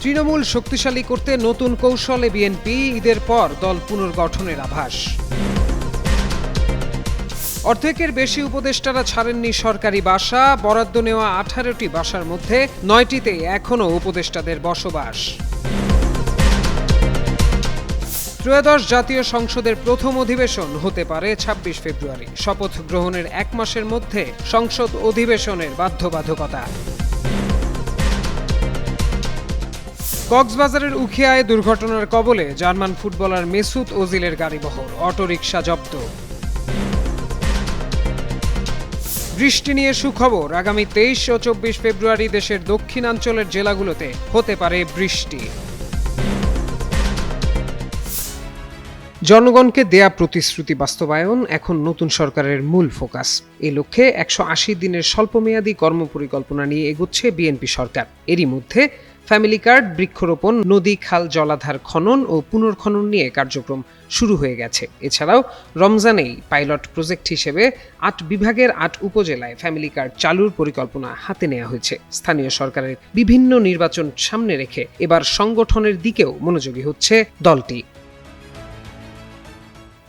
তৃণমূল শক্তিশালী করতে নতুন কৌশলে বিএনপি, ঈদের পর দল পুনর্গঠনের আভাস। অর্ধেকের বেশি উপদেষ্টারা ছাড়েননি সরকারি বাসা, বরাদ্দ নেওয়া 18টি বাসার মধ্যে 9টিতে এখনও উপদেষ্টাদের বসবাস। ত্রয়োদশ জাতীয় সংসদের প্রথম অধিবেশন হতে পারে 26 ফেব্রুয়ারি। শপথ গ্রহণের 1 মাসের মধ্যে সংসদ অধিবেশনের বাধ্যবাধকতা। কক্সবাজারের উখিয়ায় দুর্ঘটনার কবলে জার্মান ফুটবলার মেসুত ওজিলের গাড়িবহর, অটোরিকশা জব্দ। বৃষ্টি নিয়ে সুখবর, আগামী 23 ও 24 ফেব্রুয়ারি দেশের দক্ষিণাঞ্চলের জেলাগুলোতে হতে পারে বৃষ্টি। জনগণকে দেয়া প্রতিশ্রুতি বাস্তবায়ন এখন নতুন সরকারের মূল ফোকাস। এ লক্ষ্যে 180 দিনের স্বল্পমেয়াদী কর্মপরিকল্পনা নিয়ে এগোচ্ছে বিএনপি সরকার। এরই মধ্যে ফ্যামিলি কার্ড, বৃক্ষরোপণ, নদী খাল জলাধার খনন ও পুনর্খনন নিয়ে কার্যক্রম শুরু হয়ে গেছে। এছাড়াও রমজানেই পাইলট প্রজেক্ট হিসেবে 8 বিভাগের 8 উপজেলায় ফ্যামিলি কার্ড চালুর পরিকল্পনা হাতে নেওয়া হয়েছে। স্থানীয় সরকারের বিভিন্ন নির্বাচন সামনে রেখে এবার সংগঠনের দিকেও মনোযোগী হচ্ছে দলটি।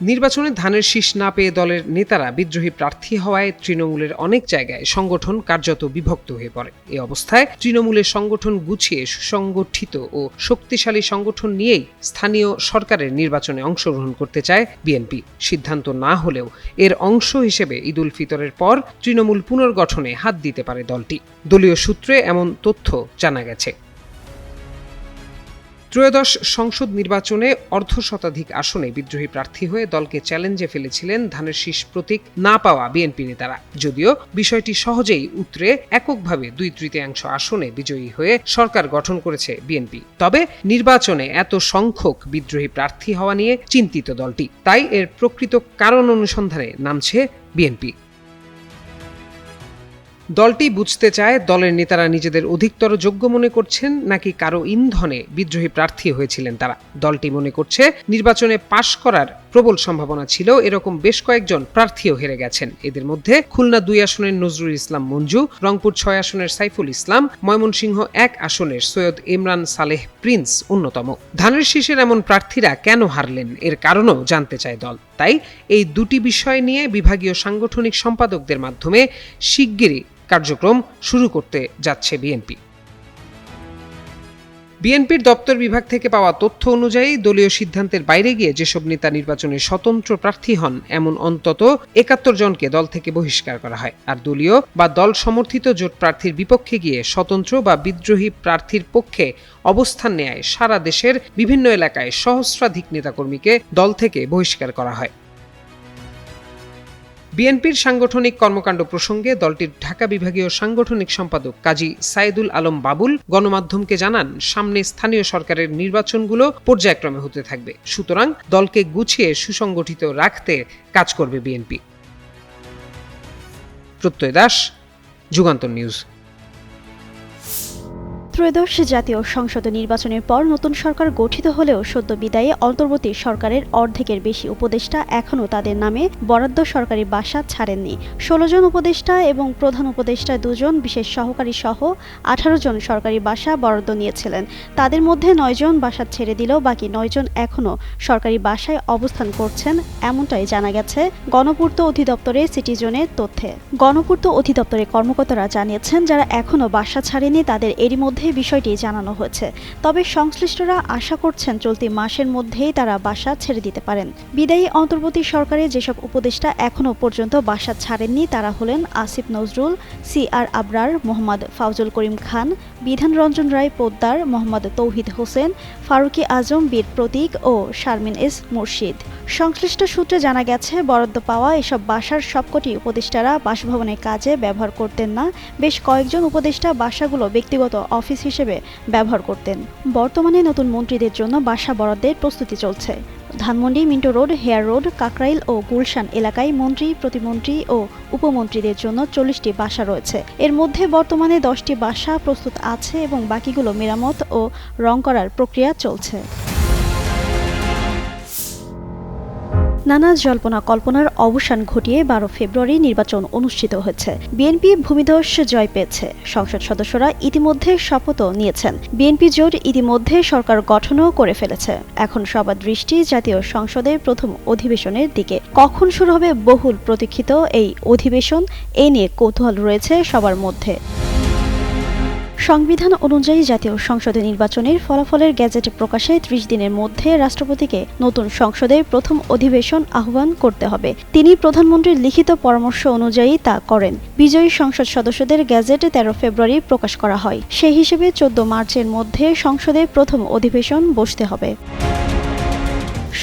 নির্বাচনে ধানের শীষ না পেয়ে দলের নেতারা বিদ্রোহী প্রার্থী হওয়ায় তৃণমূলের অনেক জায়গায় সংগঠন কার্যত বিভক্ত হয়ে পড়ে। এ অবস্থায় তৃণমূলের সংগঠন গুছিয়ে সুসংগঠিত ও শক্তিশালী সংগঠন নিয়েই স্থানীয় সরকারের নির্বাচনে অংশগ্রহণ করতে চায় বিএনপি। সিদ্ধান্ত না হলেও এর অংশ হিসেবে ঈদুল ফিতরের পর তৃণমূল পুনর্গঠনে হাত দিতে পারে দলটি। দলীয় সূত্রে এমন তথ্য জানা গেছে। ত্রয়োদশ সংসদ নির্বাচনে অর্ধশতাধিক আসনে বিদ্রোহী প্রার্থী হয়ে দলকে চ্যালেঞ্জে ফেলেছিলেন ধানের শীষ প্রতীক না পাওয়া বিএনপি নেতারা। যদিও বিষয়টি সহজেই উতরে এককভাবে 2/3 আসনে বিজয়ী হয়ে সরকার গঠন করেছে বিএনপি। তবে নির্বাচনে এত সংখ্যক বিদ্রোহী প্রার্থী হওয়া নিয়ে চিন্তিত দলটি, তাই এর প্রকৃত কারণ অনুসন্ধানে নামছে বিএনপি। দলটি বুঝতে চায় দলের নেতারা নিজেদের অধিকতর যোগ্য মনে করছেন নাকি কারো ইন্ধনে বিদ্রোহী প্রার্থী হয়েছিলেন তারা। দলটি মনে করছে নির্বাচনে পাশ করার প্রবল সম্ভাবনা ছিল, এরকম বেশ কয়েকজন প্রার্থীও হেরে গেছেন। এদের মধ্যে খুলনা 2 আসনের নজরুল ইসলাম মঞ্জু, রংপুর 6 আসনের সাইফুল ইসলাম, ময়মনসিংহ 1 আসনের সৈয়দ ইমরান সালেহ প্রিন্স অন্যতম। ধানের শীষের এমন প্রার্থীরা কেন হারলেন এর কারণও জানতে চায় দল। তাই এই দুটি বিষয় নিয়ে বিভাগীয় সাংগঠনিক সম্পাদকদের মাধ্যমে শিগগিরই কার্যক্রম শুরু করতে যাচ্ছে বিএনপি। বিএনপির দপ্তর বিভাগ থেকে পাওয়া তথ্য অনুযায়ী দলীয় সিদ্ধান্তের বাইরে গিয়ে যেসব নেতা নির্বাচনে স্বতন্ত্র প্রার্থী হন এমন অন্তত 71 জনকে দল থেকে বহিষ্কার করা হয়। আর দলীয় বা দল সমর্থিত জোট প্রার্থীর বিপক্ষে গিয়ে স্বতন্ত্র বা বিদ্রোহী প্রার্থীর পক্ষে অবস্থান নেয় সারা দেশের বিভিন্ন এলাকায় সহস্রাধিক নেতাকর্মীকে দল থেকে বহিষ্কার করা হয়। বিএনপির সাংগঠনিক কর্মকাণ্ড প্রসঙ্গে দলটির ঢাকা বিভাগীয় সাংগঠনিক সম্পাদক কাজী সাইদুল আলম বাবুল গণমাধ্যমকে জানান, সামনে স্থানীয় সরকারের নির্বাচনগুলো পর্যায়ক্রমে হতে থাকবে, সুতরাং দলকে গুছিয়ে সুসংগঠিত রাখতে কাজ করবে বিএনপি। প্রত্যয় দাস, যুগান্তর নিউজ। ত্রয়োদশ জাতীয় সংসদ নির্বাচনের পর নতুন সরকার গঠিত হলেও সদ্য বিদায়ী অন্তর্বর্তী সরকারের অর্ধেকের বেশি উপদেষ্টা এখনও তাদের নামে বরাদ্দ সরকারি বাসা ছাড়েননি। 16 জন উপদেষ্টা এবং প্রধান উপদেষ্টা 2 জন, বিশেষ সহকারী সহ 18 জন সরকারি বাসা বরাদ্দ নিয়েছিলেন। তাদের মধ্যে 9 জন বাসা ছেড়ে দিলেও বাকি 9 জন এখনও সরকারি বাসায় অবস্থান করছেন, এমনটাই জানা গেছে গণপূর্ত অধিদপ্তরের সিটিজনের তথ্যে। গণপূর্ত অধিদপ্তরের কর্মকর্তারা জানিয়েছেন, যারা এখনও বাসা ছাড়েনি তাদের এরই মধ্যে বিষয়টি জানানো হয়েছে। তবে সংশ্লিষ্টরা আশা করছেন চলতি মাসের মধ্যেই তারা বাসা ছেড়ে দিতে পারেন। বিদায়ী অন্তর্বর্তী সরকারের যেসব উপদেষ্টা এখনও পর্যন্ত বাসা ছাড়েননি তারা হলেন আসিফ নজরুল, CR আবরার, মোহাম্মদ ফাউজুল করিম খান, বিধান রঞ্জন রায় পোদ্দার, মোহাম্মদ তৌহিদ হোসেন, ফারুকি আজম, বীর প্রতীক ও শারমিন এস মুর্শিদ। সংশ্লিষ্ট সূত্রে জানা গেছে, বরাদ্দ পাওয়া এসব বাসার সবকটি উপদেষ্টারা বাসভবনের কাজে ব্যবহার করতেন না। বেশ কয়েকজন উপদেষ্টা বাসাগুলো ব্যক্তিগত অফিস হিসেবে ব্যবহার করতেন। বর্তমানে নতুন মন্ত্রীদের জন্য বাসা বরাদ্দের প্রস্তুতি চলছে। Dhanmondi, Minto road, Hare road, Kakrail ও গুলশান এলাকায় মন্ত্রী, প্রতিমন্ত্রী ও উপমন্ত্রীদের জন্য 40টি বাসা রয়েছে। এর মধ্যে বর্তমানে 10টি বাসা প্রস্তুত আছে এবং বাকিগুলো মেরামত ও রং করার প্রক্রিয়া চলছে। নানা জল্পনা কল্পনার অবসান ঘটিয়ে 12 ফেব্রুয়ারি নির্বাচন অনুষ্ঠিত হয়েছে। বিএনপি ভূমিধস জয় পেয়েছে। সংসদ সদস্যরা ইতিমধ্যে শপথও নিয়েছেন। বিএনপি জোট ইতিমধ্যে সরকার গঠনও করে ফেলেছে। এখন সবার দৃষ্টি জাতীয় সংসদের প্রথম অধিবেশনের দিকে। কখন শুরু হবে বহুল প্রতীক্ষিত এই অধিবেশন, এ নিয়ে কৌতূহল রয়েছে সবার মধ্যে। সংবিধান অনুযায়ী জাতীয় সংসদে নির্বাচনের ফলাফলের গেজেট প্রকাশে 30 দিনের মধ্যে রাষ্ট্রপতিকে নতুন সংসদের প্রথম অধিবেশন আহ্বান করতে হবে। তিনি প্রধানমন্ত্রীর লিখিত পরামর্শ অনুযায়ী তা করেন। বিজয়ী সংসদ সদস্যদের গেজেট 13 ফেব্রুয়ারি প্রকাশ করা হয়। সেই হিসেবে 14 মার্চের মধ্যে সংসদে প্রথম অধিবেশন বসতে হবে।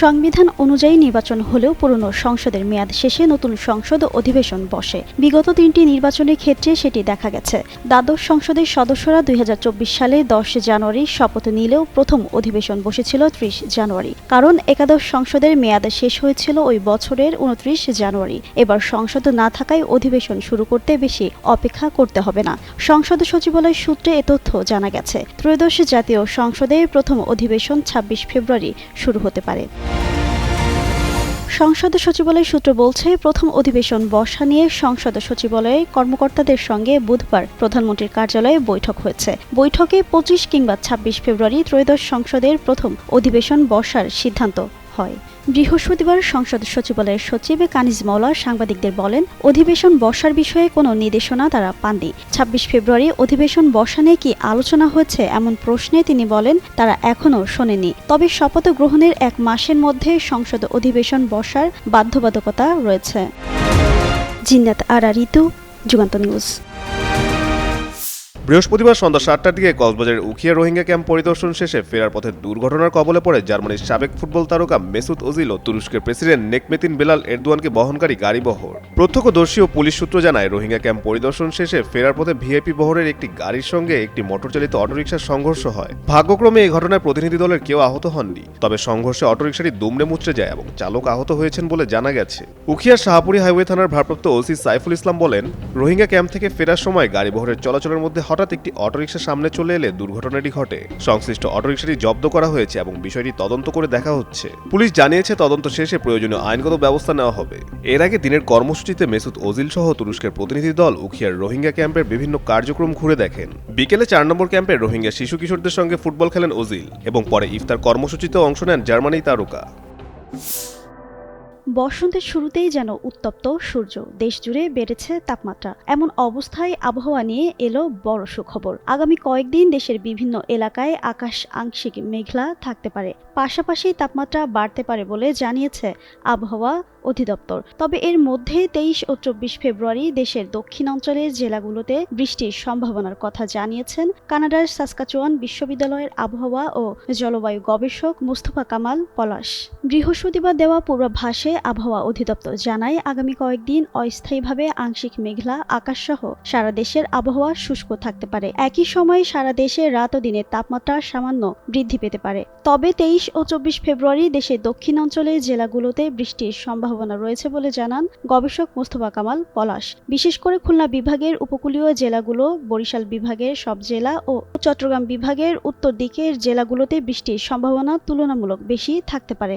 সংবিধান অনুযায়ী নির্বাচন হলেও পুরনো সংসদের মেয়াদ শেষে নতুন সংসদ অধিবেশন বসে। বিগত 3টি নির্বাচনের ক্ষেত্রে সেটি দেখা গেছে। দ্বাদশ সংসদের সদস্যরা 2024 সালে 10 জানুয়ারি শপথ নিলেও প্রথম অধিবেশন বসেছিল 30 জানুয়ারি, কারণ একাদশ সংসদের মেয়াদ শেষ হয়েছিল ওই বছরের 29 জানুয়ারি। এবার সংসদ না থাকায় অধিবেশন শুরু করতে বেশি অপেক্ষা করতে হবে না। সংসদ সচিবালয় সূত্রে এ তথ্য জানা গেছে। ত্রয়োদশ জাতীয় সংসদের প্রথম অধিবেশন 26 ফেব্রুয়ারি শুরু হতে পারে। সংসদ সচিবালয় সূত্র বলছে, প্রথম অধিবেশন বসা নিয়ে সংসদ সচিবালয়ের কর্মকর্তাদের সঙ্গে বুধবার প্রধানমন্ত্রীর কার্যালয়ে বৈঠক হয়েছে। বৈঠকে 25 কিংবা 26 ফেব্রুয়ারি ত্রয়োদশ সংসদের প্রথম অধিবেশন বসার সিদ্ধান্ত হয়। বৃহস্পতিবার সংসদ সচিবালয়ের সচিব কানিজ মাওলা সাংবাদিকদের বলেন, অধিবেশন বসার বিষয়ে কোনো নির্দেশনা তারা পাননি। 26 ফেব্রুয়ারি অধিবেশন বসা নিয়ে কি আলোচনা হয়েছে এমন প্রশ্নে তিনি বলেন, তারা এখনও শোনেনি। তবে শপথ গ্রহণের 1 মাসের মধ্যে সংসদ অধিবেশন বসার বাধ্যবাধকতা রয়েছে। জিন্নাত আরা ঋতু, যুগান্তর নিউজ। বৃহস্পতিবার সন্ধ্যা 7টার দিকে কক্সবাজারের উখিয়া রোহিঙ্গা ক্যাম্প পরিদর্শন শেষে ফেরার পথে দুর্ঘটনার কবলে পড়ে জার্মানির সাবেক ফুটবল তারকা মেসুত ওজিল ও তুরস্কের প্রেসিডেন্ট নেকমেতিন বেলাল এরদোয়ানকে বহনকারী গাড়িবহর। প্রত্যক্ষদর্শী ও পুলিশ সূত্র জানায়, রোহিঙ্গা ক্যাম্প পরিদর্শন শেষে ফেরার পথে ভিআইপি বহরের একটি গাড়ির সঙ্গে একটি মোটরচালিত অটোরিকশার সংঘর্ষ হয়। ভাগ্যক্রমে এই ঘটনায় প্রতিনিধি দলের কেউ আহত হননি। তবে সংঘর্ষে অটোরিকশাটি দুমড়ে মুচড়ে যায় এবং চালক আহত হয়েছেন বলে জানা গেছে। উখিয়ার শাহপুরী হাইওয়ে থানার ভারপ্রাপ্ত ওসি সাইফুল ইসলাম বলেন, রোহিঙ্গা ক্যাম্প থেকে ফেরার সময় গাড়িবহরের চলাচলের মধ্যে হঠাৎ একটি অটোরিকশা সামনে চলে এলে দুর্ঘটনাটি ঘটে। সংশ্লিষ্ট অটোরিকশাটি জব্দ করা হয়েছে এবং বিষয়টি তদন্ত করে দেখা হচ্ছে। পুলিশ জানিয়েছে, তদন্ত শেষে প্রয়োজনীয় আইনগত ব্যবস্থা নেওয়া হবে। এর আগে দিনের কর্মসূচিতে মেসুত ওজিল সহ তুরস্কের প্রতিনিধি দল উখিয়ার রোহিঙ্গা ক্যাম্পের বিভিন্ন কার্যক্রম ঘুরে দেখেন। বিকেলে 4 নম্বর ক্যাম্পে রোহিঙ্গা শিশু কিশোরদের সঙ্গে ফুটবল খেলেন ওজিল এবং পরে ইফতার কর্মসূচিতেও অংশ নেন জার্মানি তারকা। বসন্তের শুরুতেই যেন উত্তপ্ত সূর্য, দেশ জুড়ে বেড়েছে তাপমাত্রা। এমন অবস্থায় আবহাওয়া নিয়ে এলো বড় সুখবর। আগামী কয়েকদিন দেশের বিভিন্ন এলাকায় আকাশ আংশিক মেঘলা থাকতে পারে, পাশাপাশি তাপমাত্রা বাড়তে পারে বলে জানিয়েছে আবহাওয়া অধিদপ্তর। তবে এর মধ্যে 23 ও 24 ফেব্রুয়ারি দেশের দক্ষিণাঞ্চলের জেলাগুলোতে বৃষ্টির সম্ভাবনার কথা জানিয়েছেন কানাডার সাসকাচুয়ান বিশ্ববিদ্যালয়ের আবহাওয়া ও জলবায়ু গবেষক মুস্তফা কামাল পলাশ। বৃহস্পতিবার দেওয়া পূর্বাভাসে আবহাওয়া অধিদপ্তর জানায়, আগামী কয়েকদিন অস্থায়ীভাবে আংশিক মেঘলা আকাশসহ সারা দেশের আবহাওয়া শুষ্ক থাকতে পারে। একই সময়ে সারা দেশে রাত ও দিনের তাপমাত্রা সামান্য বৃদ্ধি পেতে পারে। তবে 23 ও 24 ফেব্রুয়ারি দেশের দক্ষিণাঞ্চলের জেলাগুলোতে বৃষ্টির সম্ভাবনা রয়েছে বলে জানান গবেষক মুস্তফা কামাল পলাশ। বিশেষ করে খুলনা বিভাগের উপকূলীয় জেলাগুলো, বরিশাল বিভাগের সব জেলা ও চট্টগ্রাম বিভাগের উত্তর দিকের জেলাগুলোতে বৃষ্টির সম্ভাবনা তুলনামূলক বেশি থাকতে পারে।